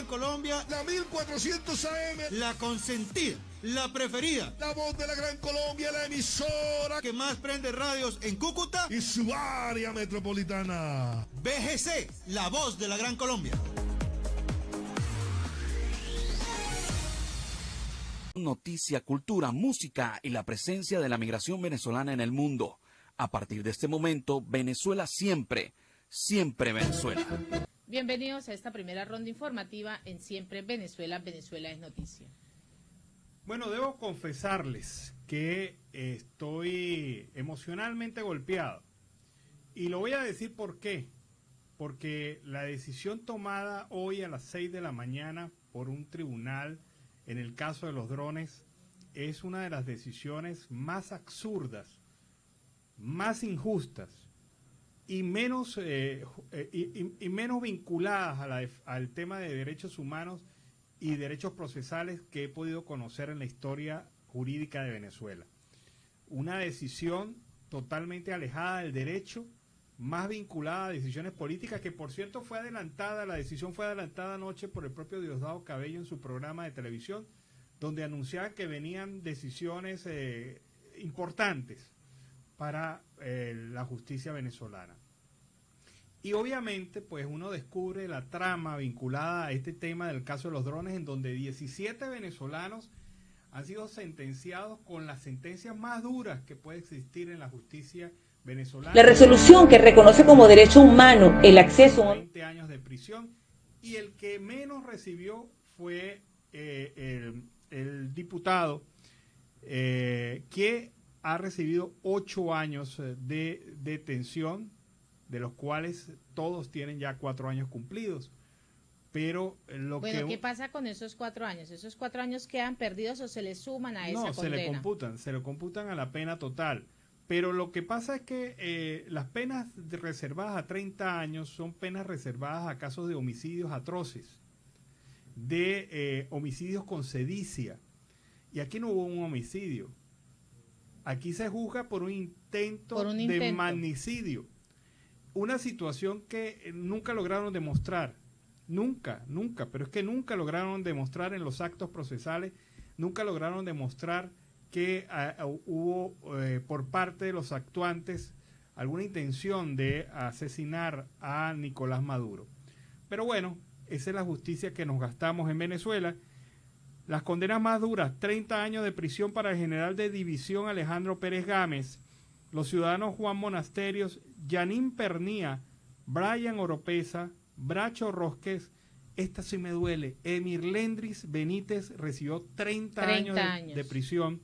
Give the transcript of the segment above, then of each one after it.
Colombia, la 1400 AM, la consentida, la preferida, la voz de la Gran Colombia, la emisora que más prende radios en Cúcuta y su área metropolitana. BGC, la voz de la Gran Colombia. Noticia, cultura, música y la presencia de la migración venezolana en el mundo. A partir de este momento, Venezuela siempre, siempre Venezuela. Bienvenidos a esta primera ronda informativa en Siempre Venezuela, Venezuela es noticia. Bueno, debo confesarles que estoy emocionalmente golpeado. Y lo voy a decir por qué. Porque la decisión tomada hoy a las 6 de la mañana por un tribunal en el caso de los drones es una de las decisiones más absurdas, más injustas y menos vinculadas al tema de derechos humanos y derechos procesales que he podido conocer en la historia jurídica de Venezuela. Una decisión totalmente alejada del derecho, más vinculada a decisiones políticas, que por cierto la decisión fue adelantada anoche por el propio Diosdado Cabello en su programa de televisión, donde anunciaba que venían decisiones importantes para la justicia venezolana. Y obviamente, pues uno descubre la trama vinculada a este tema del caso de los drones, en donde 17 venezolanos han sido sentenciados con las sentencias más duras que puede existir en la justicia venezolana. La resolución que reconoce como derecho humano el acceso a 20 años de prisión, y el que menos recibió fue el diputado que ha recibido 8 años de detención, de los cuales todos tienen ya 4 años cumplidos. Pero ¿qué pasa con esos 4 años? ¿Esos 4 años quedan perdidos o se le suman a esa condena? No, se le computan a la pena total. Pero lo que pasa es que las penas reservadas a 30 años son penas reservadas a casos de homicidios atroces, de homicidios con sedicia. Y aquí no hubo un homicidio. Aquí se juzga por un intento de magnicidio. Una situación que nunca lograron demostrar. Nunca, pero es que nunca lograron demostrar en los actos procesales, nunca lograron demostrar que hubo por parte de los actuantes alguna intención de asesinar a Nicolás Maduro. Pero bueno, esa es la justicia que nos gastamos en Venezuela. Las condenas más duras: 30 años de prisión para el general de división Alejandro Pérez Gámez, los ciudadanos Juan Monasterios, Yanín Pernía, Brian Oropesa, Bracho Rosques, esta sí me duele, Emirlendris Benítez recibió 30 años de prisión,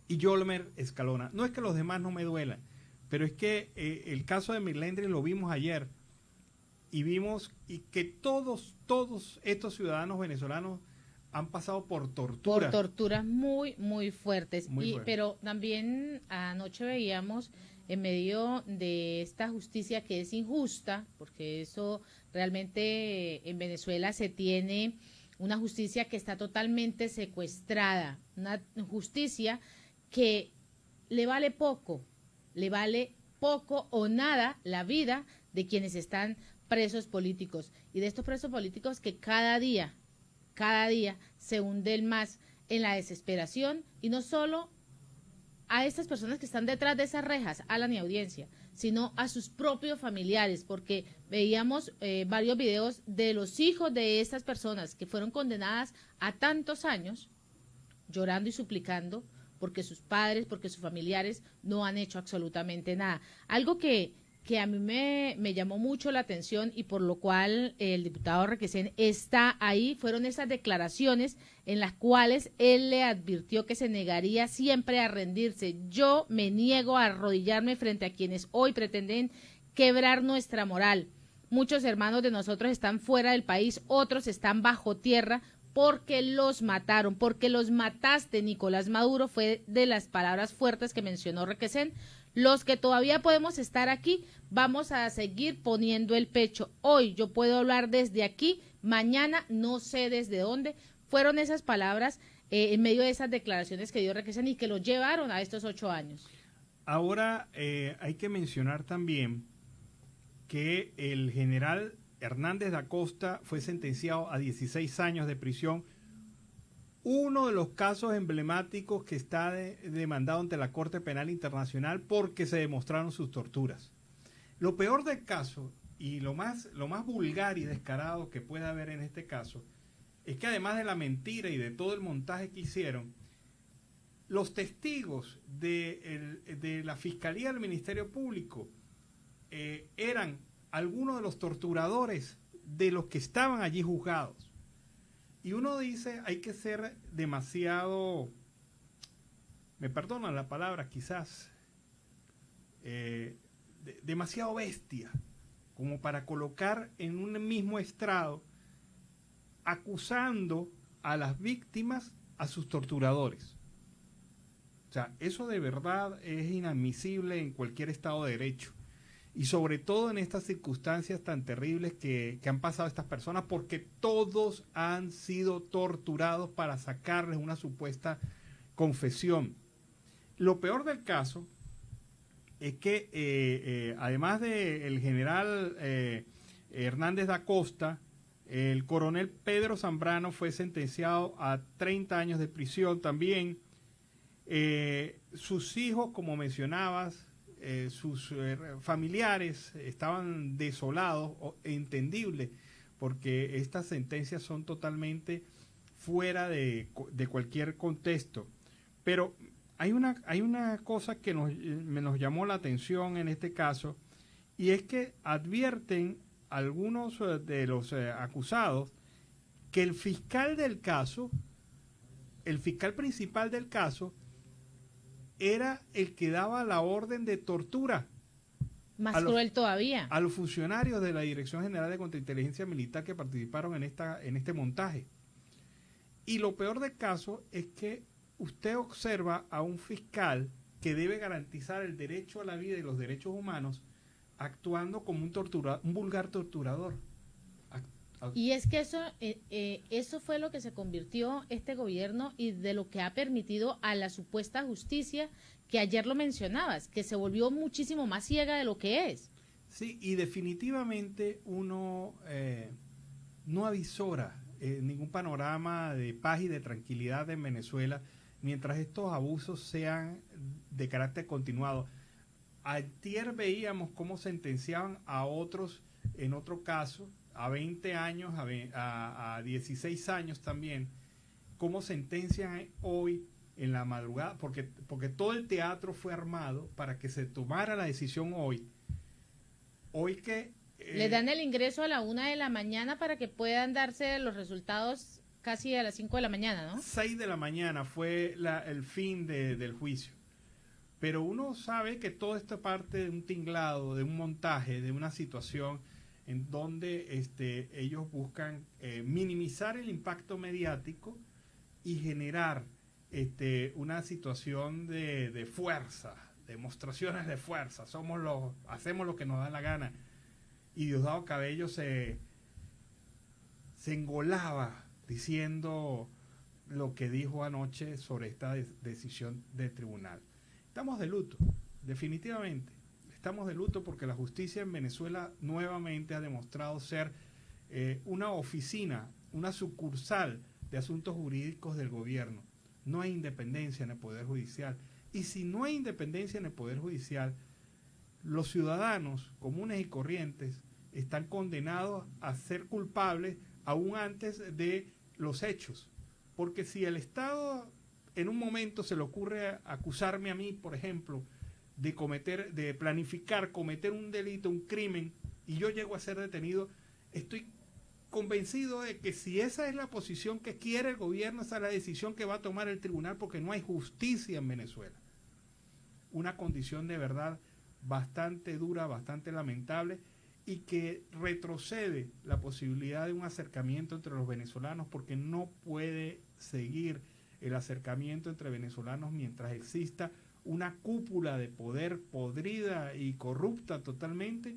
y Yolmer Escalona. No es que los demás no me duelan, pero es que el caso de Emirlendris lo vimos ayer, y vimos que todos estos ciudadanos venezolanos han pasado por torturas. Por torturas muy, muy fuertes. Pero también anoche veíamos, en medio de esta justicia que es injusta, porque eso realmente en Venezuela se tiene una justicia que está totalmente secuestrada, una justicia que le vale poco o nada la vida de quienes están presos políticos, y de estos presos políticos que cada día se hunden más en la desesperación, y no solo a estas personas que están detrás de esas rejas, Alan y audiencia, sino a sus propios familiares, porque veíamos varios videos de los hijos de estas personas que fueron condenadas a tantos años, llorando y suplicando porque sus padres, porque sus familiares no han hecho absolutamente nada. Algo que a mí me llamó mucho la atención, y por lo cual el diputado Requesén está ahí, fueron esas declaraciones en las cuales él le advirtió que se negaría siempre a rendirse. Yo me niego a arrodillarme frente a quienes hoy pretenden quebrar nuestra moral. Muchos hermanos de nosotros están fuera del país, otros están bajo tierra porque los mataron, porque los mataste, Nicolás Maduro, fue de las palabras fuertes que mencionó Requesén. Los que todavía podemos estar aquí, vamos a seguir poniendo el pecho. Hoy yo puedo hablar desde aquí, mañana no sé desde dónde. Fueron esas palabras en medio de esas declaraciones que dio Requesén y que lo llevaron a estos 8 años. Ahora hay que mencionar también que el general Hernández da Costa fue sentenciado a 16 años de prisión. Uno de los casos emblemáticos que está demandado ante la Corte Penal Internacional porque se demostraron sus torturas. Lo peor del caso, y lo más vulgar y descarado que puede haber en este caso, es que además de la mentira y de todo el montaje que hicieron, los testigos de la Fiscalía del Ministerio Público eran algunos de los torturadores de los que estaban allí juzgados. Y uno dice, hay que ser demasiado, me perdonan la palabra quizás, demasiado bestia, como para colocar en un mismo estrado, acusando a las víctimas a sus torturadores. O sea, eso de verdad es inadmisible en cualquier Estado de Derecho. Y sobre todo en estas circunstancias tan terribles que han pasado estas personas, porque todos han sido torturados para sacarles una supuesta confesión. Lo peor del caso es que además del general Hernández da Costa, el coronel Pedro Zambrano fue sentenciado a 30 años de prisión también. Sus hijos, como mencionabas, sus familiares estaban desolados, entendible, porque estas sentencias son totalmente fuera de cualquier contexto. Pero hay una cosa que nos llamó la atención en este caso, y es que advierten algunos de los acusados que el fiscal del caso, el fiscal principal del caso, era el que daba la orden de tortura. Más cruel todavía. A los funcionarios de la Dirección General de Contrainteligencia Militar que participaron en este montaje. Y lo peor del caso es que usted observa a un fiscal que debe garantizar el derecho a la vida y los derechos humanos actuando como un vulgar torturador. Y es que eso fue lo que se convirtió este gobierno y de lo que ha permitido a la supuesta justicia, que ayer lo mencionabas, que se volvió muchísimo más ciega de lo que es. Sí, y definitivamente uno no avisora ningún panorama de paz y de tranquilidad en Venezuela mientras estos abusos sean de carácter continuado. Ayer veíamos cómo sentenciaban a otros en otro caso, a 20 años, a 16 años también, cómo sentencian hoy en la madrugada, porque todo el teatro fue armado para que se tomara la decisión hoy. Hoy que... Le dan el ingreso a la 1 de la mañana para que puedan darse los resultados casi a las 5 de la mañana, ¿no? 6 de la mañana fue el fin del juicio. Pero uno sabe que toda esta parte de un tinglado, de un montaje, de una situación en donde ellos buscan minimizar el impacto mediático y generar una situación de fuerza, demostraciones de fuerza. Hacemos lo que nos da la gana. Y Diosdado Cabello se engolaba diciendo lo que dijo anoche sobre esta decisión del tribunal. Estamos de luto, definitivamente. Estamos de luto porque la justicia en Venezuela nuevamente ha demostrado ser una oficina, una sucursal de asuntos jurídicos del gobierno. No hay independencia en el Poder Judicial. Y si no hay independencia en el Poder Judicial, los ciudadanos comunes y corrientes están condenados a ser culpables aún antes de los hechos. Porque si el Estado en un momento se le ocurre acusarme a mí, por ejemplo, de planificar, cometer un delito, un crimen, y yo llego a ser detenido, estoy convencido de que si esa es la posición que quiere el gobierno, esa es la decisión que va a tomar el tribunal, porque no hay justicia en Venezuela. Una condición de verdad bastante dura, bastante lamentable, y que retrocede la posibilidad de un acercamiento entre los venezolanos, porque no puede seguir el acercamiento entre venezolanos mientras exista una cúpula de poder podrida y corrupta totalmente,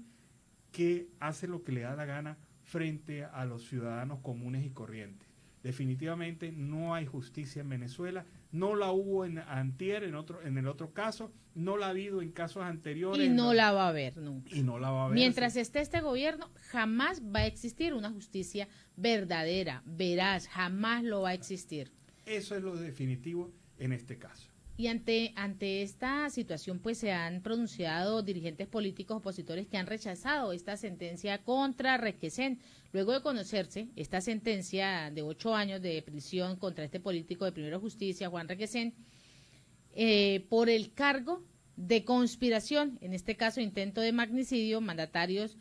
que hace lo que le da la gana frente a los ciudadanos comunes y corrientes. Definitivamente no hay justicia en Venezuela, no la hubo en el otro caso, no la ha habido en casos anteriores. Y no la va a haber nunca. Y no la va a haber. Mientras esté este gobierno, jamás va a existir una justicia verdadera, veraz, jamás lo va a existir. Eso es lo definitivo en este caso. Y ante esta situación, pues se han pronunciado dirigentes políticos opositores que han rechazado esta sentencia contra Requesén. Luego de conocerse esta sentencia de 8 años de prisión contra este político de Primero Justicia, Juan Requesén, por el cargo de conspiración, en este caso intento de magnicidio, mandatarios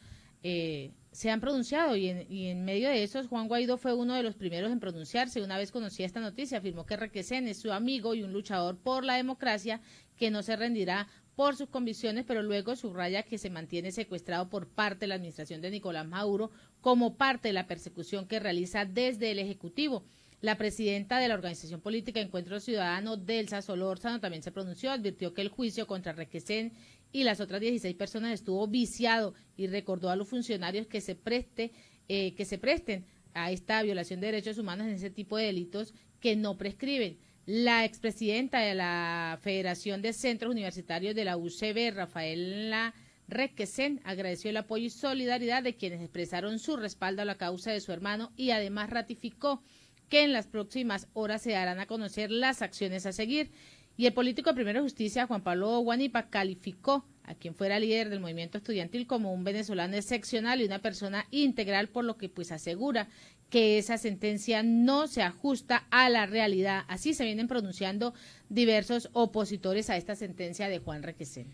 se han pronunciado y en medio de esos Juan Guaidó fue uno de los primeros en pronunciarse. Una vez conocía esta noticia, afirmó que Requesén es su amigo y un luchador por la democracia que no se rendirá por sus convicciones, pero luego subraya que se mantiene secuestrado por parte de la administración de Nicolás Maduro como parte de la persecución que realiza desde el Ejecutivo. La presidenta de la organización política Encuentro Ciudadano, Delsa Solórzano, también se pronunció, advirtió que el juicio contra Requesén y las otras 16 personas estuvo viciado y recordó a los funcionarios que se presten a esta violación de derechos humanos en ese tipo de delitos que no prescriben. La expresidenta de la Federación de Centros Universitarios de la UCB, Rafaela Requesén, agradeció el apoyo y solidaridad de quienes expresaron su respaldo a la causa de su hermano y además ratificó que en las próximas horas se darán a conocer las acciones a seguir. Y el político de Primero Justicia, Juan Pablo Guanipa, calificó a quien fuera líder del movimiento estudiantil como un venezolano excepcional y una persona integral, por lo que pues asegura que esa sentencia no se ajusta a la realidad. Así se vienen pronunciando diversos opositores a esta sentencia de Juan Requesén.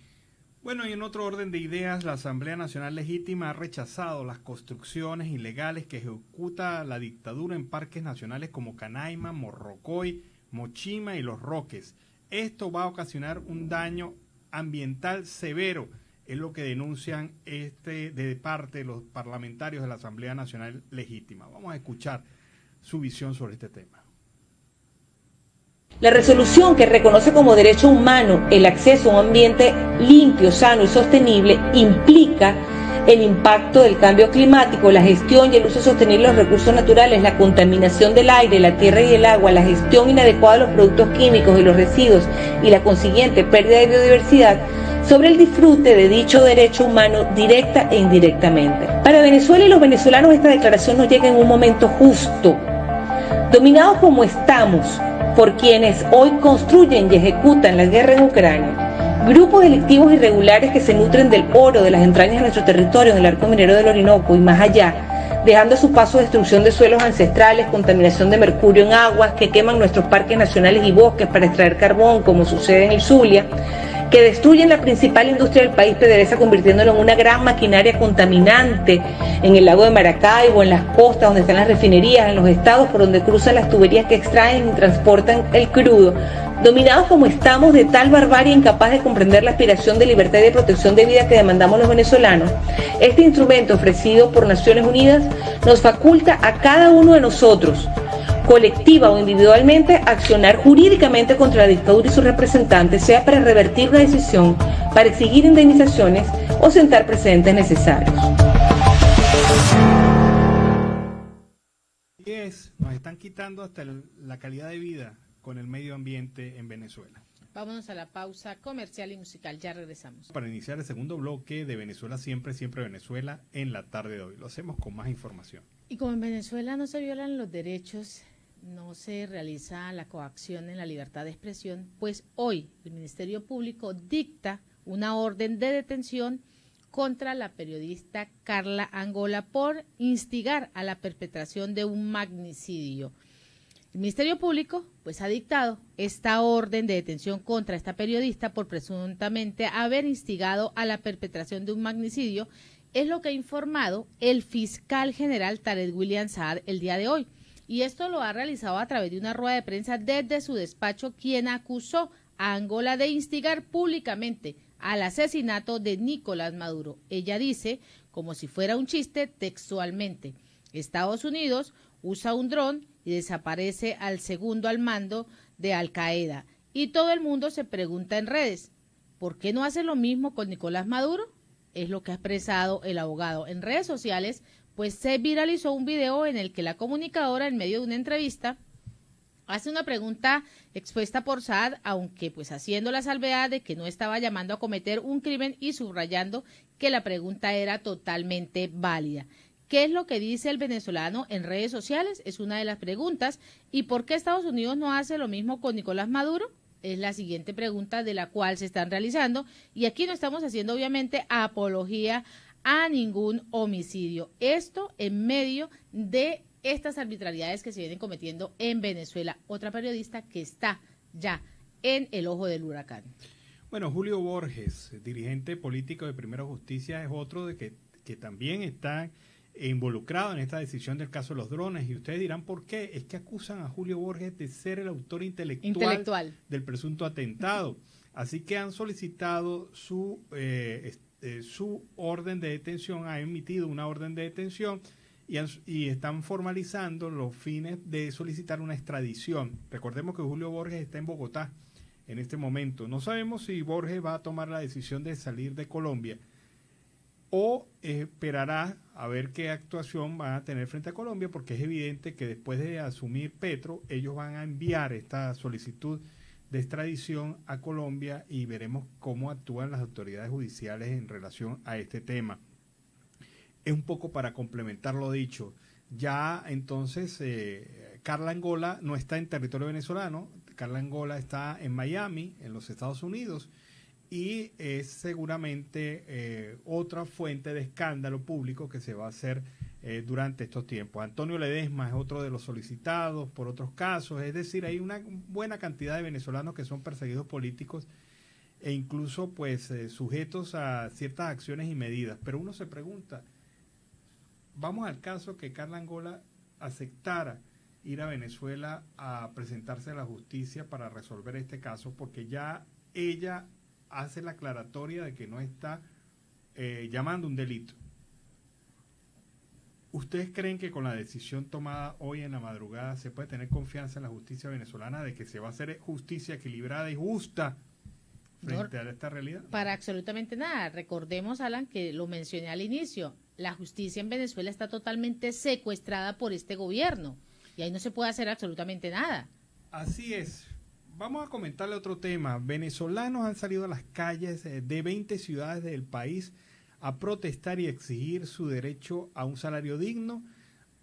Bueno, y en otro orden de ideas, la Asamblea Nacional Legítima ha rechazado las construcciones ilegales que ejecuta la dictadura en parques nacionales como Canaima, Morrocoy, Mochima y Los Roques. Esto va a ocasionar un daño ambiental severo, es lo que denuncian de parte de los parlamentarios de la Asamblea Nacional Legítima. Vamos a escuchar su visión sobre este tema. La resolución que reconoce como derecho humano el acceso a un ambiente limpio, sano y sostenible implica el impacto del cambio climático, la gestión y el uso sostenible de los recursos naturales, la contaminación del aire, la tierra y el agua, la gestión inadecuada de los productos químicos y los residuos y la consiguiente pérdida de biodiversidad sobre el disfrute de dicho derecho humano directa e indirectamente. Para Venezuela y los venezolanos esta declaración nos llega en un momento justo. Dominados como estamos por quienes hoy construyen y ejecutan la guerra en Ucrania, grupos delictivos irregulares que se nutren del oro de las entrañas de nuestro territorio, en el arco minero del Orinoco y más allá, dejando a su paso destrucción de suelos ancestrales, contaminación de mercurio en aguas, que queman nuestros parques nacionales y bosques para extraer carbón, como sucede en el Zulia, que destruyen la principal industria del país, PDVSA, convirtiéndolo en una gran maquinaria contaminante en el lago de Maracaibo, en las costas donde están las refinerías, en los estados por donde cruzan las tuberías que extraen y transportan el crudo. Dominados como estamos de tal barbarie incapaz de comprender la aspiración de libertad y de protección de vida que demandamos los venezolanos, este instrumento ofrecido por Naciones Unidas nos faculta a cada uno de nosotros, colectiva o individualmente, accionar jurídicamente contra la dictadura y sus representantes, sea para revertir la decisión, para exigir indemnizaciones o sentar precedentes necesarios. Nos están quitando hasta la calidad de vida con el medio ambiente en Venezuela. Vámonos a la pausa comercial y musical, ya regresamos. Para iniciar el segundo bloque de Venezuela Siempre, Siempre Venezuela en la tarde de hoy. Lo hacemos con más información. Y como en Venezuela no se violan los derechos, no se realiza la coacción en la libertad de expresión, pues hoy el Ministerio Público dicta una orden de detención contra la periodista Carla Angola por instigar a la perpetración de un magnicidio. El Ministerio Público pues ha dictado esta orden de detención contra esta periodista por presuntamente haber instigado a la perpetración de un magnicidio, es lo que ha informado el fiscal general Tarek William Saad el día de hoy. Y esto lo ha realizado a través de una rueda de prensa desde su despacho, quien acusó a Angola de instigar públicamente al asesinato de Nicolás Maduro. Ella dice, como si fuera un chiste, textualmente: Estados Unidos usa un dron y desaparece al segundo al mando de Al Qaeda. Y todo el mundo se pregunta en redes, ¿por qué no hace lo mismo con Nicolás Maduro? Es lo que ha expresado el abogado. En redes sociales, pues se viralizó un video en el que la comunicadora, en medio de una entrevista, hace una pregunta expuesta por Saad, aunque pues haciendo la salvedad de que no estaba llamando a cometer un crimen y subrayando que la pregunta era totalmente válida. ¿Qué es lo que dice el venezolano en redes sociales? Es una de las preguntas. ¿Y por qué Estados Unidos no hace lo mismo con Nicolás Maduro? Es la siguiente pregunta de la cual se están realizando. Y aquí no estamos haciendo obviamente apología a ningún homicidio. Esto en medio de estas arbitrariedades que se vienen cometiendo en Venezuela. Otra periodista que está ya en el ojo del huracán. Bueno, Julio Borges, dirigente político de Primera Justicia, es otro de que también está involucrado en esta decisión del caso de los drones. Y ustedes dirán por qué. Es que acusan a Julio Borges de ser el autor intelectual del presunto atentado. Así que han solicitado su orden de detención, ha emitido una orden de detención y están formalizando los fines de solicitar una extradición. Recordemos que Julio Borges está en Bogotá en este momento. No sabemos si Borges va a tomar la decisión de salir de Colombia o esperará a ver qué actuación van a tener frente a Colombia, porque es evidente que después de asumir Petro, ellos van a enviar esta solicitud de extradición a Colombia y veremos cómo actúan las autoridades judiciales en relación a este tema. Es un poco para complementar lo dicho. Ya entonces Carla Angola no está en territorio venezolano, Carla Angola está en Miami, en los Estados Unidos, y es seguramente otra fuente de escándalo público que se va a hacer durante estos tiempos. Antonio Ledesma es otro de los solicitados por otros casos, es decir, hay una buena cantidad de venezolanos que son perseguidos políticos e incluso pues sujetos a ciertas acciones y medidas. Pero uno se pregunta, vamos al caso que Carla Angola aceptara ir a Venezuela a presentarse a la justicia para resolver este caso, porque ya ella hace la aclaratoria de que no está llamando un delito. ¿Ustedes creen que con la decisión tomada hoy en la madrugada se puede tener confianza en la justicia venezolana de que se va a hacer justicia equilibrada y justa frente a esta realidad? Para absolutamente nada. Recordemos, Alan, que lo mencioné al inicio, la justicia en Venezuela está totalmente secuestrada por este gobierno y ahí no se puede hacer absolutamente nada. Así es. Vamos a comentarle otro tema. Venezolanos han salido a las calles de 20 ciudades del país a protestar y exigir su derecho a un salario digno,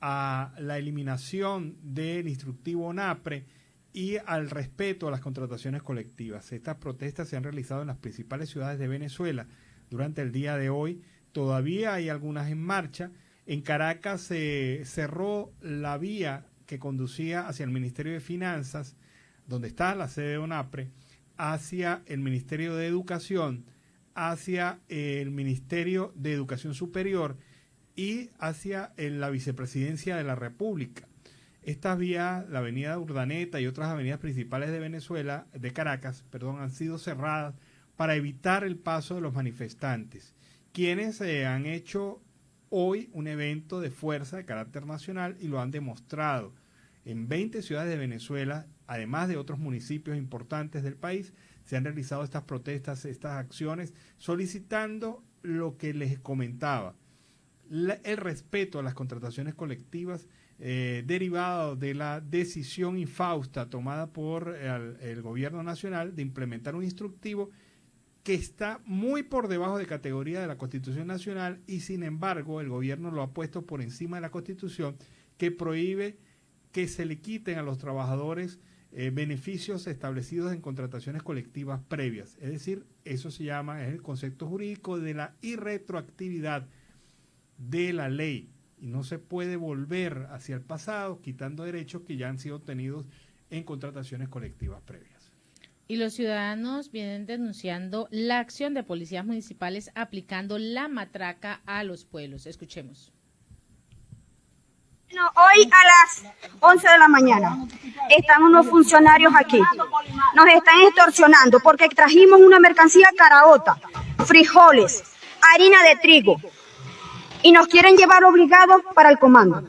a la eliminación del instructivo ONAPRE y al respeto a las contrataciones colectivas. Estas protestas se han realizado en las principales ciudades de Venezuela durante el día de hoy. Todavía hay algunas en marcha. En Caracas se cerró la vía que conducía hacia el Ministerio de Finanzas, donde está la sede de ONAPRE, hacia el Ministerio de Educación, hacia el Ministerio de Educación Superior y hacia la Vicepresidencia de la República. Estas vías, la avenida Urdaneta y otras avenidas principales de Venezuela, de Caracas, han sido cerradas para evitar el paso de los manifestantes, quienes han hecho hoy un evento de fuerza de carácter nacional y lo han demostrado. En 20 ciudades de Venezuela, además de otros municipios importantes del país, se han realizado estas protestas, estas acciones, solicitando lo que les comentaba, el respeto a las contrataciones colectivas derivado de la decisión infausta tomada por el gobierno nacional de implementar un instructivo que está muy por debajo de categoría de la Constitución Nacional y sin embargo el gobierno lo ha puesto por encima de la Constitución, que prohíbe que se le quiten a los trabajadores beneficios establecidos en contrataciones colectivas previas. Es decir, eso se llama, es el concepto jurídico de la irretroactividad de la ley. Y no se puede volver hacia el pasado quitando derechos que ya han sido obtenidos en contrataciones colectivas previas. Y los ciudadanos vienen denunciando la acción de policías municipales aplicando la matraca a los pueblos. Escuchemos. Hoy a las 11 de la mañana están unos funcionarios aquí. Nos están extorsionando porque trajimos una mercancía caraota, frijoles, harina de trigo y nos quieren llevar obligados para el comando.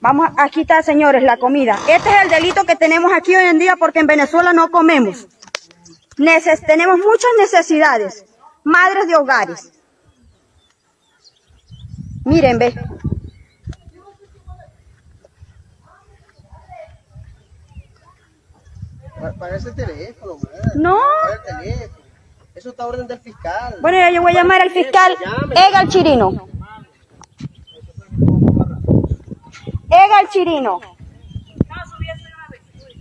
Vamos, aquí está, señores, la comida. Este es el delito que tenemos aquí hoy en día porque en Venezuela no comemos. Tenemos muchas necesidades. madres de hogares. Miren, ve. Paga ese teléfono, madre. No. Paga el teléfono. Eso está a orden del fiscal. Bueno, ya yo voy a llamar al fiscal Egal Chirino. Egal Chirino.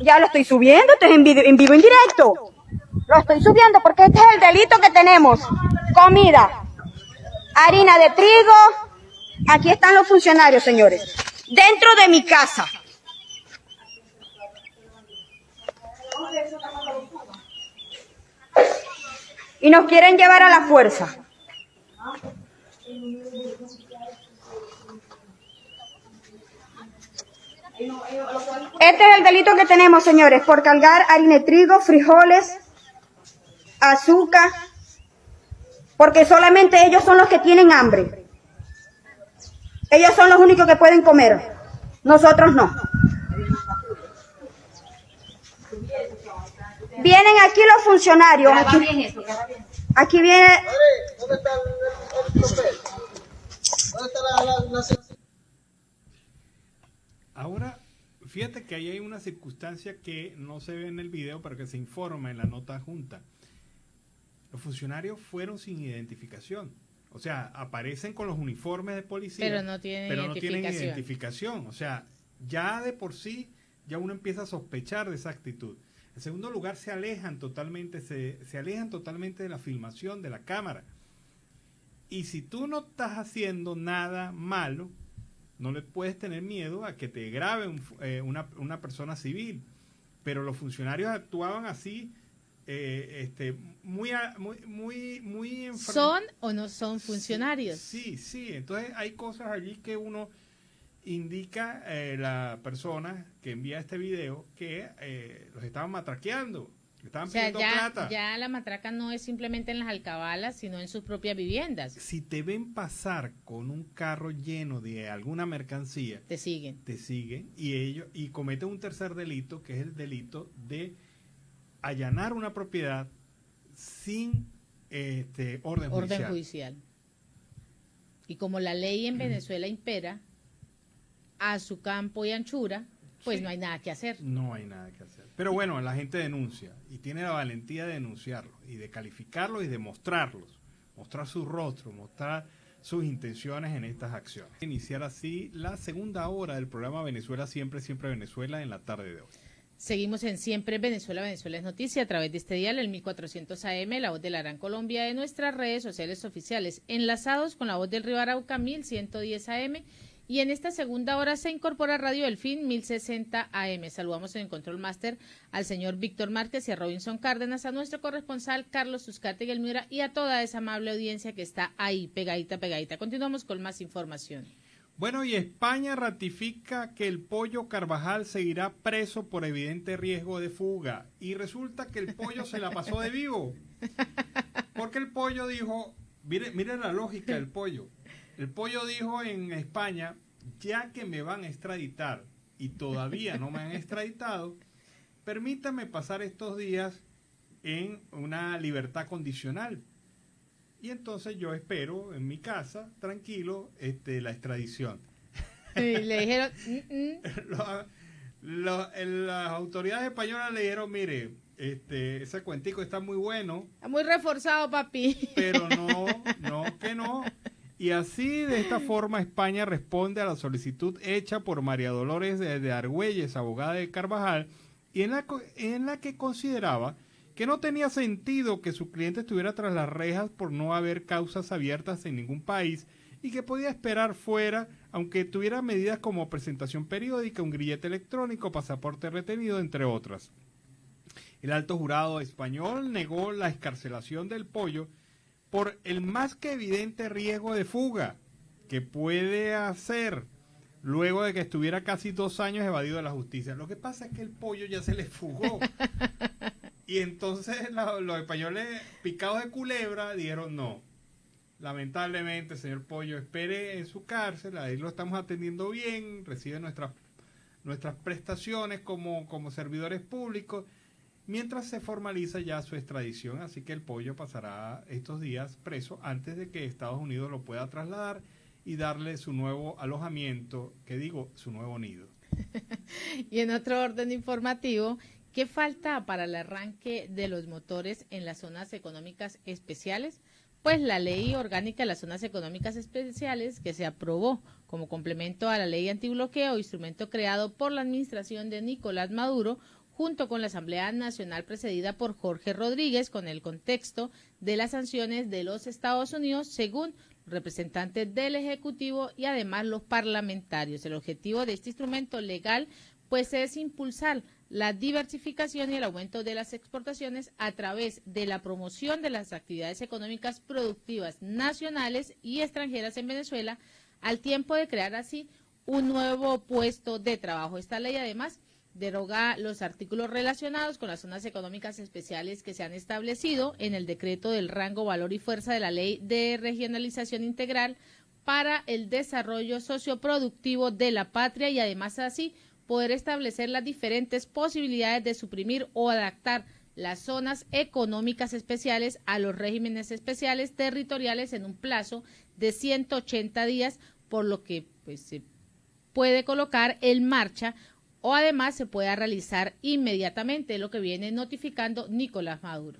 Ya lo estoy subiendo, esto es en vivo en directo. Lo estoy subiendo porque este es el delito que tenemos. Comida, harina de trigo. Aquí están los funcionarios, señores. Dentro de mi casa. Y nos quieren llevar a la fuerza. Este es el delito que tenemos, señores, por cargar harina de trigo, frijoles, azúcar, porque solamente ellos son los que tienen hambre. Ellos son los únicos que pueden comer, nosotros no. Vienen aquí los funcionarios. Aquí viene. ¿Dónde está el papel? ¿Dónde está la... Ahora, fíjate que ahí hay una circunstancia que no se ve en el video, pero que se informa en la nota adjunta. Los funcionarios fueron sin identificación. O sea, aparecen con los uniformes de policía, pero no tienen identificación. O sea, ya de por sí, ya uno empieza a sospechar de esa actitud. En segundo lugar, se alejan totalmente de la filmación, de la cámara. Y si tú no estás haciendo nada malo, no le puedes tener miedo a que te grabe una persona civil. Pero los funcionarios actuaban así, muy ¿Son o no son funcionarios? Sí. Entonces hay cosas allí que uno indica, la persona que envía este video, que los estaban matraqueando, estaban pidiendo plata. Ya la matraca no es simplemente en las alcabalas, sino en sus propias viviendas. Si te ven pasar con un carro lleno de alguna mercancía, te siguen y cometen un tercer delito, que es el delito de allanar una propiedad sin orden judicial. Y como la ley en Venezuela impera a su campo y anchura, pues no hay nada que hacer. No hay nada que hacer. Pero bueno, la gente denuncia y tiene la valentía de denunciarlo y de calificarlos y de mostrarlos, mostrar su rostro, mostrar sus intenciones en estas acciones. Iniciar así la segunda hora del programa Venezuela Siempre, Siempre Venezuela en la tarde de hoy. Seguimos en Siempre Venezuela, Venezuela es noticia a través de este dial, el 1400 AM, la voz de la Gran Colombia, de nuestras redes sociales oficiales, enlazados con la voz del Río Arauca, 1110 AM, y en esta segunda hora se incorpora Radio Delfín, 1060 AM. Saludamos en el Control Master al señor Víctor Márquez y a Robinson Cárdenas, a nuestro corresponsal Carlos Uzcate Gelmira y a toda esa amable audiencia que está ahí, pegadita. Continuamos con más información. Bueno, y España ratifica que el Pollo Carvajal seguirá preso por evidente riesgo de fuga. Y resulta que el pollo se la pasó de vivo. Porque el pollo dijo, mire la lógica del pollo. El pollo dijo en España, ya que me van a extraditar y todavía no me han extraditado, permítame pasar estos días en una libertad condicional. Y entonces yo espero en mi casa, tranquilo, la extradición. Y le dijeron... Las autoridades españolas le dijeron, mire, ese cuentico está muy bueno. Está muy reforzado, papi. Pero no. Y así, de esta forma, España responde a la solicitud hecha por María Dolores de Argüelles, abogada de Carvajal, y en la que consideraba que no tenía sentido que su cliente estuviera tras las rejas por no haber causas abiertas en ningún país y que podía esperar fuera, aunque tuviera medidas como presentación periódica, un grillete electrónico, pasaporte retenido, entre otras. El alto jurado español negó la excarcelación del pollo por el más que evidente riesgo de fuga que puede hacer luego de que estuviera casi 2 años evadido de la justicia. Lo que pasa es que el pollo ya se le fugó. Y entonces los españoles picados de culebra dijeron no. Lamentablemente, señor Pollo, espere en su cárcel, ahí lo estamos atendiendo bien, recibe nuestras prestaciones como servidores públicos mientras se formaliza ya su extradición, así que el pollo pasará estos días preso antes de que Estados Unidos lo pueda trasladar y darle su nuevo alojamiento, su nuevo nido. Y en otro orden informativo, ¿qué falta para el arranque de los motores en las zonas económicas especiales? Pues la ley orgánica de las zonas económicas especiales, que se aprobó como complemento a la ley antibloqueo, instrumento creado por la administración de Nicolás Maduro, junto con la Asamblea Nacional precedida por Jorge Rodríguez, con el contexto de las sanciones de los Estados Unidos, según representantes del Ejecutivo y además los parlamentarios. El objetivo de este instrumento legal pues es impulsar la diversificación y el aumento de las exportaciones a través de la promoción de las actividades económicas productivas nacionales y extranjeras en Venezuela, al tiempo de crear así un nuevo puesto de trabajo. Esta ley además deroga los artículos relacionados con las zonas económicas especiales que se han establecido en el decreto del rango, valor y fuerza de la Ley de Regionalización Integral para el Desarrollo Socioproductivo de la Patria, y además así poder establecer las diferentes posibilidades de suprimir o adaptar las zonas económicas especiales a los regímenes especiales territoriales en un plazo de 180 días, por lo que pues se puede colocar en marcha o además se pueda realizar inmediatamente, lo que viene notificando Nicolás Maduro.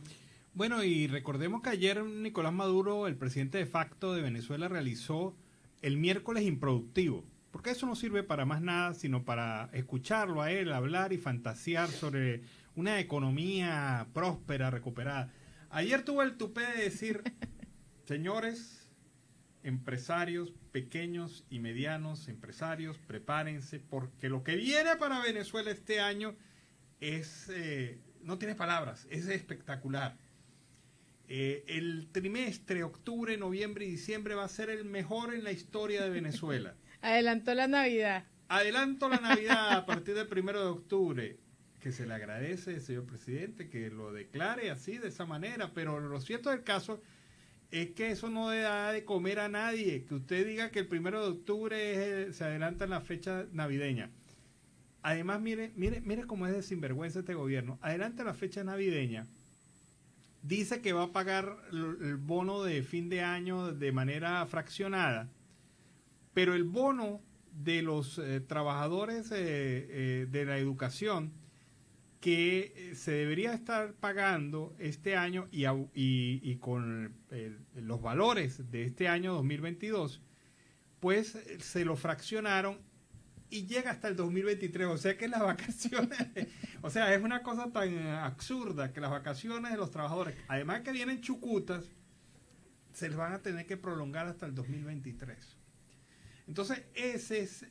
Bueno, y recordemos que ayer Nicolás Maduro, el presidente de facto de Venezuela, realizó el miércoles improductivo, porque eso no sirve para más nada, sino para escucharlo a él hablar y fantasear sobre una economía próspera, recuperada. Ayer tuvo el tupé de decir, señores empresarios, pequeños y medianos empresarios, prepárense, porque lo que viene para Venezuela este año es, no tiene palabras, es espectacular. El trimestre, octubre, noviembre y diciembre va a ser el mejor en la historia de Venezuela. Adelantó la Navidad. Adelanto la Navidad a partir del 1 de octubre, que se le agradece, señor presidente, que lo declare así, de esa manera, pero lo cierto del caso es que eso no da de comer a nadie, que usted diga que el 1 de octubre se adelanta en la fecha navideña. Además, mire cómo es de sinvergüenza este gobierno. Adelanta la fecha navideña, dice que va a pagar el bono de fin de año de manera fraccionada, pero el bono de los trabajadores de la educación que se debería estar pagando este año y con los valores de este año 2022, pues se lo fraccionaron y llega hasta el 2023, o sea que las vacaciones, o sea, es una cosa tan absurda que las vacaciones de los trabajadores, además que vienen chucutas, se les van a tener que prolongar hasta el 2023. Entonces, ese es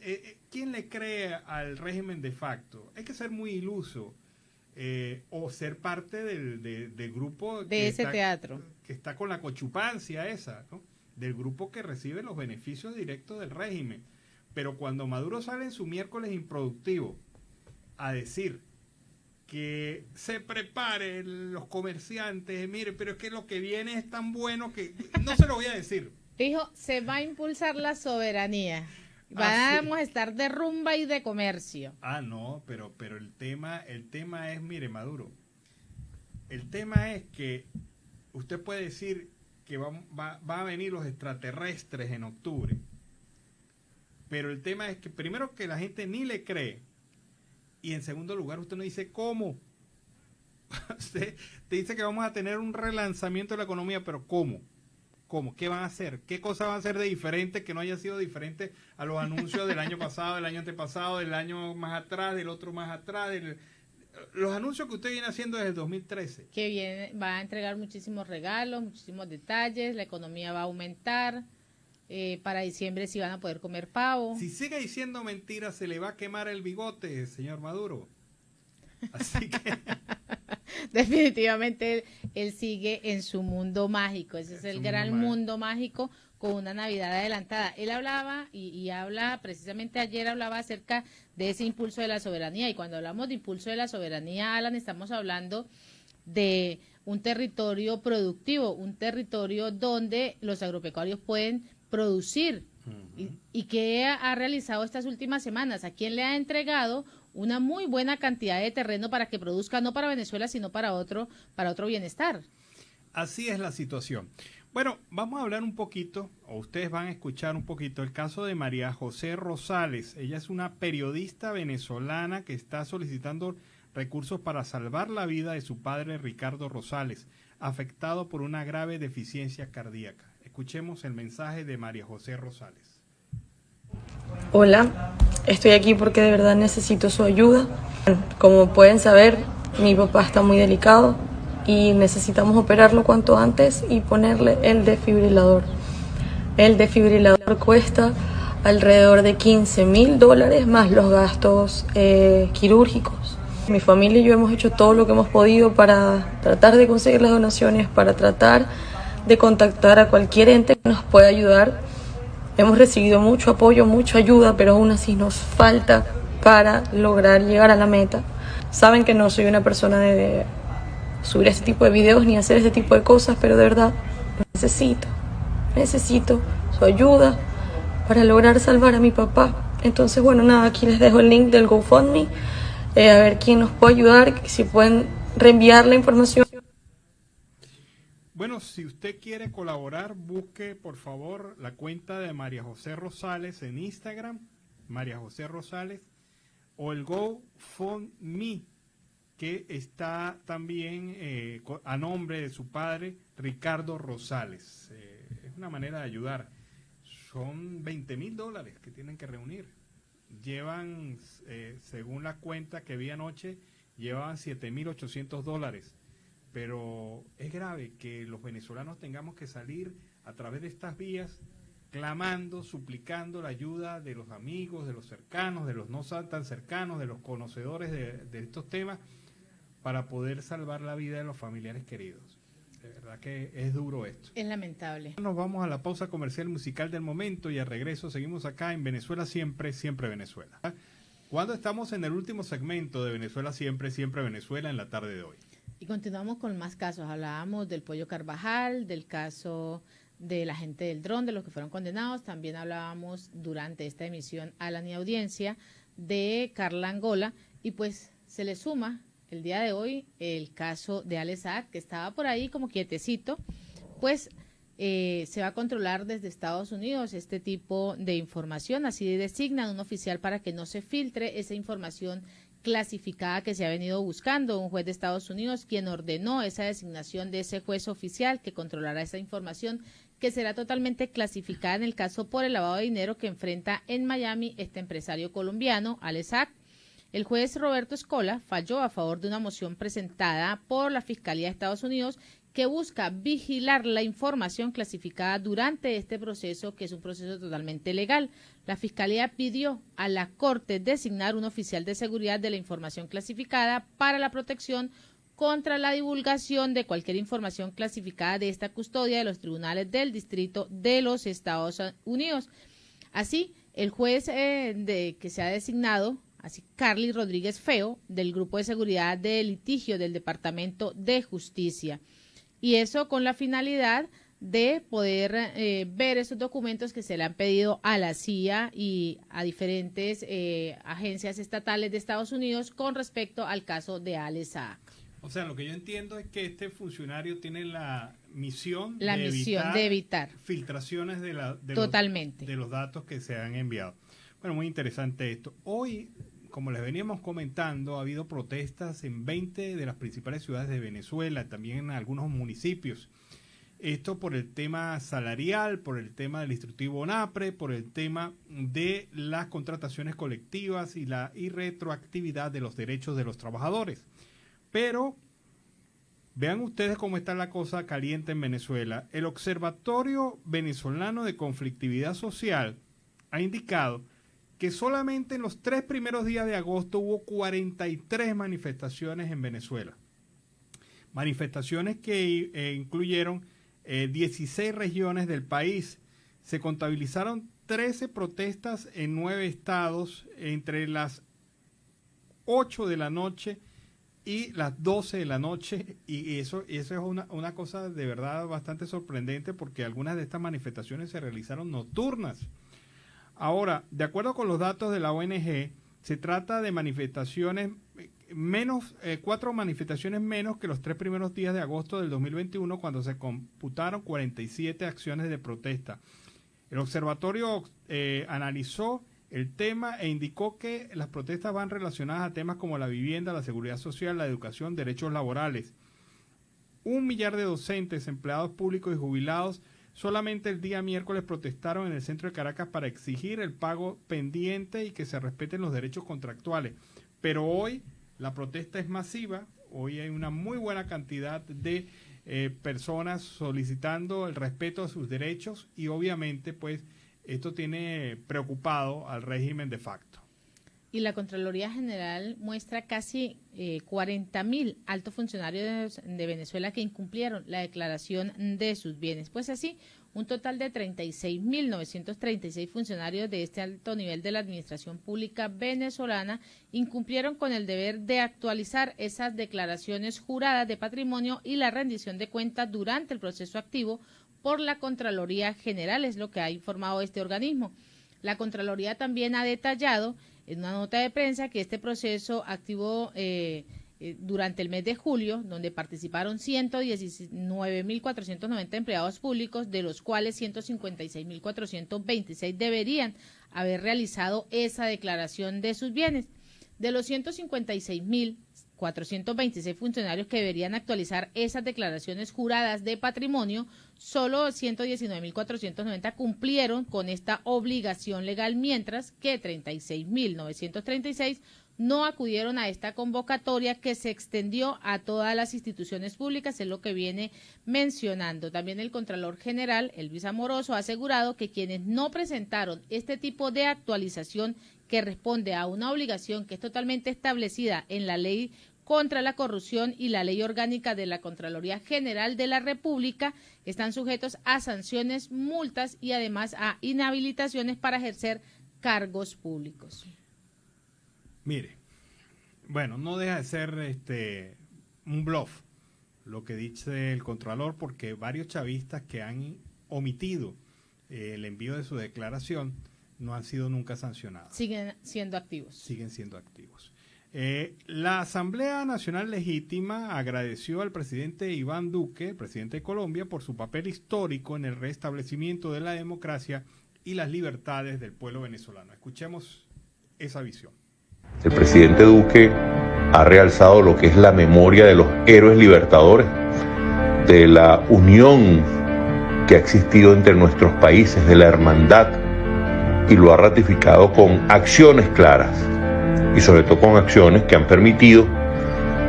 ¿quién le cree al régimen de facto? Hay que ser muy iluso o ser parte del grupo de ese teatro que está con la cochupancia esa, ¿no? Del grupo que recibe los beneficios directos del régimen. Pero cuando Maduro sale en su miércoles improductivo a decir que se preparen los comerciantes, mire, pero es que lo que viene es tan bueno que no se lo voy a decir. Dijo, se va a impulsar la soberanía. Vamos a estar de rumba y de comercio. Ah, no, pero el tema es, mire, Maduro, el tema es que usted puede decir que va a venir los extraterrestres en octubre, pero el tema es que primero que la gente ni le cree, y en segundo lugar usted no dice cómo. Usted te dice que vamos a tener un relanzamiento de la economía, pero ¿cómo? ¿Cómo? ¿Qué van a hacer? ¿Qué cosa van a hacer de diferente que no haya sido diferente a los anuncios del año pasado, del año antepasado, del año más atrás, del otro más atrás? Los anuncios que usted viene haciendo desde el 2013. Que viene, va a entregar muchísimos regalos, muchísimos detalles, la economía va a aumentar, para diciembre sí van a poder comer pavo. Si sigue diciendo mentiras, se le va a quemar el bigote, señor Maduro. Así que... Definitivamente él sigue en su mundo mágico, ese es el gran mundo mágico con una Navidad adelantada. Él hablaba y habla, precisamente ayer hablaba acerca de ese impulso de la soberanía, y cuando hablamos de impulso de la soberanía, Alan, estamos hablando de un territorio productivo, un territorio donde los agropecuarios pueden producir y qué ha realizado estas últimas semanas, a quién le ha entregado una muy buena cantidad de terreno para que produzca no para Venezuela, sino para otro bienestar. Así es la situación. Bueno, vamos a hablar un poquito, o ustedes van a escuchar un poquito, el caso de María José Rosales. Ella es una periodista venezolana que está solicitando recursos para salvar la vida de su padre Ricardo Rosales, afectado por una grave deficiencia cardíaca. Escuchemos el mensaje de María José Rosales. Hola, estoy aquí porque de verdad necesito su ayuda. Como pueden saber, mi papá está muy delicado y necesitamos operarlo cuanto antes y ponerle el desfibrilador. El desfibrilador cuesta alrededor de $15,000 más los gastos quirúrgicos. Mi familia y yo hemos hecho todo lo que hemos podido para tratar de conseguir las donaciones, para tratar de contactar a cualquier ente que nos pueda ayudar. Hemos recibido mucho apoyo, mucha ayuda, pero aún así nos falta para lograr llegar a la meta. Saben que no soy una persona de subir este tipo de videos ni hacer este tipo de cosas, pero de verdad necesito su ayuda para lograr salvar a mi papá. Entonces, bueno, nada, aquí les dejo el link del GoFundMe, a ver quién nos puede ayudar, si pueden reenviar la información. Bueno, si usted quiere colaborar, busque por favor la cuenta de María José Rosales en Instagram, María José Rosales, o el GoFundMe, que está también a nombre de su padre, Ricardo Rosales. Es una manera de ayudar. Son $20,000 que tienen que reunir. Llevan, según la cuenta que vi anoche, llevaban $7,800. Pero es grave que los venezolanos tengamos que salir a través de estas vías clamando, suplicando la ayuda de los amigos, de los cercanos, de los no tan cercanos, de los conocedores de estos temas, para poder salvar la vida de los familiares queridos. De verdad que es duro esto. Es lamentable. Nos vamos a la pausa comercial musical del momento y al regreso seguimos acá en Venezuela Siempre, Siempre Venezuela. Cuando estamos en el último segmento de Venezuela Siempre, Siempre Venezuela en la tarde de hoy. Y continuamos con más casos. Hablábamos del Pollo Carvajal, del caso de la gente del dron, de los que fueron condenados. También hablábamos durante esta emisión a la ni audiencia de Carla Angola. Y pues se le suma el día de hoy el caso de Alex Saab, que estaba por ahí como quietecito. Pues se va a controlar desde Estados Unidos este tipo de información. Así designan un oficial para que no se filtre esa información clasificada que se ha venido buscando, un juez de Estados Unidos quien ordenó esa designación de ese juez oficial que controlará esa información que será totalmente clasificada en el caso por el lavado de dinero que enfrenta en Miami este empresario colombiano, Alex Saab. El juez Roberto Escola falló a favor de una moción presentada por la Fiscalía de Estados Unidos que busca vigilar la información clasificada durante este proceso, que es un proceso totalmente legal. La Fiscalía pidió a la Corte designar un oficial de seguridad de la información clasificada para la protección contra la divulgación de cualquier información clasificada de esta custodia de los tribunales del Distrito de los Estados Unidos. Así, el juez que se ha designado, así Carly Rodríguez Feo, del Grupo de Seguridad de Litigio del Departamento de Justicia. Y eso con la finalidad de poder ver esos documentos que se le han pedido a la CIA y a diferentes agencias estatales de Estados Unidos con respecto al caso de Alex Saab. O sea, lo que yo entiendo es que este funcionario tiene la misión de evitar filtraciones de los datos que se han enviado. Bueno, muy interesante esto. Hoy, como les veníamos comentando, ha habido protestas en 20 de las principales ciudades de Venezuela, también en algunos municipios. Esto por el tema salarial, por el tema del instructivo NAPRE, por el tema de las contrataciones colectivas y la irretroactividad de los derechos de los trabajadores. Pero vean ustedes cómo está la cosa caliente en Venezuela. El Observatorio Venezolano de Conflictividad Social ha indicado que solamente en los 3 primeros días de agosto hubo 43 manifestaciones en Venezuela. Manifestaciones que incluyeron 16 regiones del país. Se contabilizaron 13 protestas en 9 estados entre las 8 de la noche y las 12 de la noche, y eso es una cosa de verdad bastante sorprendente porque algunas de estas manifestaciones se realizaron nocturnas. Ahora, de acuerdo con los datos de la ONG, se trata de manifestaciones menos, 4 manifestaciones menos que los 3 primeros días de agosto del 2021, cuando se computaron 47 acciones de protesta. El observatorio analizó el tema e indicó que las protestas van relacionadas a temas como la vivienda, la seguridad social, la educación, derechos laborales. 1 millar de docentes, empleados públicos y jubilados solamente el día miércoles protestaron en el centro de Caracas para exigir el pago pendiente y que se respeten los derechos contractuales. Pero hoy la protesta es masiva, hoy hay una muy buena cantidad de personas solicitando el respeto a sus derechos y obviamente pues esto tiene preocupado al régimen de facto. Y la Contraloría General muestra casi 40.000 altos funcionarios de Venezuela que incumplieron la declaración de sus bienes. Pues así, un total de 36.936 funcionarios de este alto nivel de la administración pública venezolana incumplieron con el deber de actualizar esas declaraciones juradas de patrimonio y la rendición de cuentas durante el proceso activo por la Contraloría General, es lo que ha informado este organismo. La Contraloría también ha detallado en una nota de prensa que este proceso activó durante el mes de julio, donde participaron 119.490 empleados públicos, de los cuales 156.426 deberían haber realizado esa declaración de sus bienes. De los 156.426 funcionarios que deberían actualizar esas declaraciones juradas de patrimonio, solo 119.490 cumplieron con esta obligación legal, mientras que 36.936 no acudieron a esta convocatoria que se extendió a todas las instituciones públicas, es lo que viene mencionando. También el Contralor General, Elvis Amoroso, ha asegurado que quienes no presentaron este tipo de actualización, que responde a una obligación que es totalmente establecida en la Ley contra la Corrupción y la Ley Orgánica de la Contraloría General de la República, están sujetos a sanciones, multas y además a inhabilitaciones para ejercer cargos públicos. Mire, bueno, no deja de ser un bluff lo que dice el Contralor, porque varios chavistas que han omitido el envío de su declaración no han sido nunca sancionados. Siguen siendo activos. Siguen siendo activos. La Asamblea Nacional Legítima agradeció al presidente Iván Duque, presidente de Colombia, por su papel histórico en el restablecimiento de la democracia y las libertades del pueblo venezolano. Escuchemos esa visión. El presidente Duque ha realzado lo que es la memoria de los héroes libertadores, de la unión que ha existido entre nuestros países, de la hermandad, y lo ha ratificado con acciones claras y sobre todo con acciones que han permitido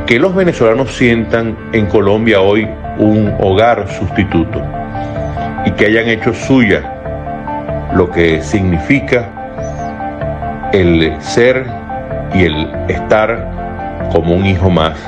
que los venezolanos sientan en Colombia hoy un hogar sustituto y que hayan hecho suya lo que significa el ser y el estar como un hijo más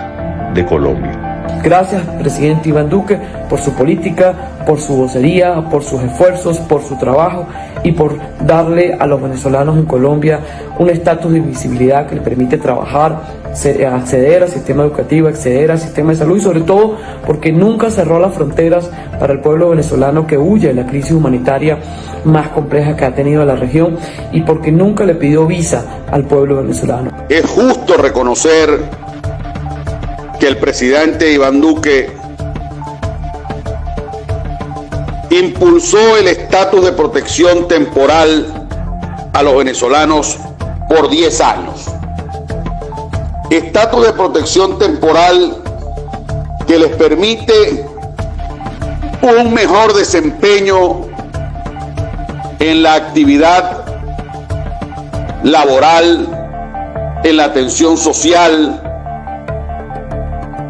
de Colombia. Gracias, presidente Iván Duque, por su política, por su vocería, por sus esfuerzos, por su trabajo y por darle a los venezolanos en Colombia un estatus de visibilidad que le permite trabajar, acceder al sistema educativo, acceder al sistema de salud y sobre todo porque nunca cerró las fronteras para el pueblo venezolano que huye de la crisis humanitaria más compleja que ha tenido la región y porque nunca le pidió visa al pueblo venezolano. Es justo reconocer que el presidente Iván Duque impulsó el estatus de protección temporal a los venezolanos por 10 años. Estatus de protección temporal que les permite un mejor desempeño en la actividad laboral, en la atención social,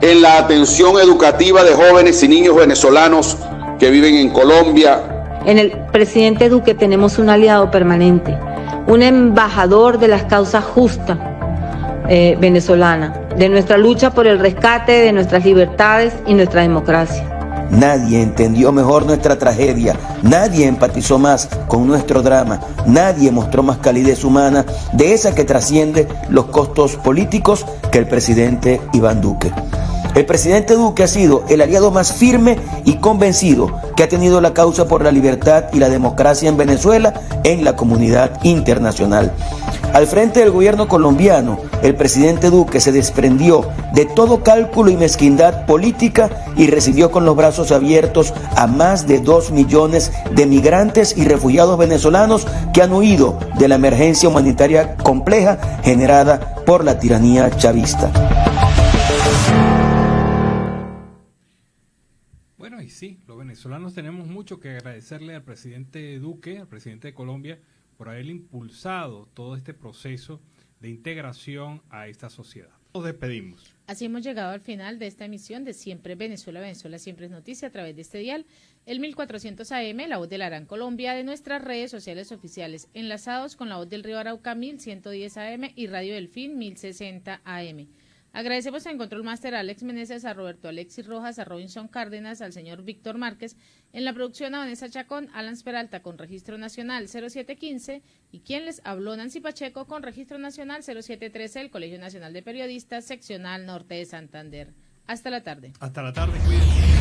en la atención educativa de jóvenes y niños venezolanos que viven en Colombia. En el presidente Duque tenemos un aliado permanente, un embajador de las causas justas venezolanas, de nuestra lucha por el rescate de nuestras libertades y nuestra democracia. Nadie entendió mejor nuestra tragedia, nadie empatizó más con nuestro drama, nadie mostró más calidez humana de esa que trasciende los costos políticos que el presidente Iván Duque. El presidente Duque ha sido el aliado más firme y convencido que ha tenido la causa por la libertad y la democracia en Venezuela en la comunidad internacional. Al frente del gobierno colombiano, el presidente Duque se desprendió de todo cálculo y mezquindad política y recibió con los brazos abiertos a más de 2 millones de migrantes y refugiados venezolanos que han huido de la emergencia humanitaria compleja generada por la tiranía chavista. Bueno, y sí, los venezolanos tenemos mucho que agradecerle al presidente Duque, al presidente de Colombia, por haber impulsado todo este proceso de integración a esta sociedad. Nos despedimos. Así hemos llegado al final de esta emisión de Siempre Venezuela, Venezuela Siempre es Noticia, a través de este dial, el 1400 AM, la voz de la Gran Colombia, de nuestras redes sociales oficiales, enlazados con la voz del Río Arauca 1110 AM y Radio Delfín 1060 AM. Agradecemos en Control Master a Alex Meneses, a Roberto Alexis Rojas, a Robinson Cárdenas, al señor Víctor Márquez, en la producción a Vanessa Chacón, Alan Peralta con Registro Nacional 0715 y quien les habló, Nancy Pacheco, con Registro Nacional 0713, el Colegio Nacional de Periodistas, Seccional Norte de Santander. Hasta la tarde. Hasta la tarde, cuídense.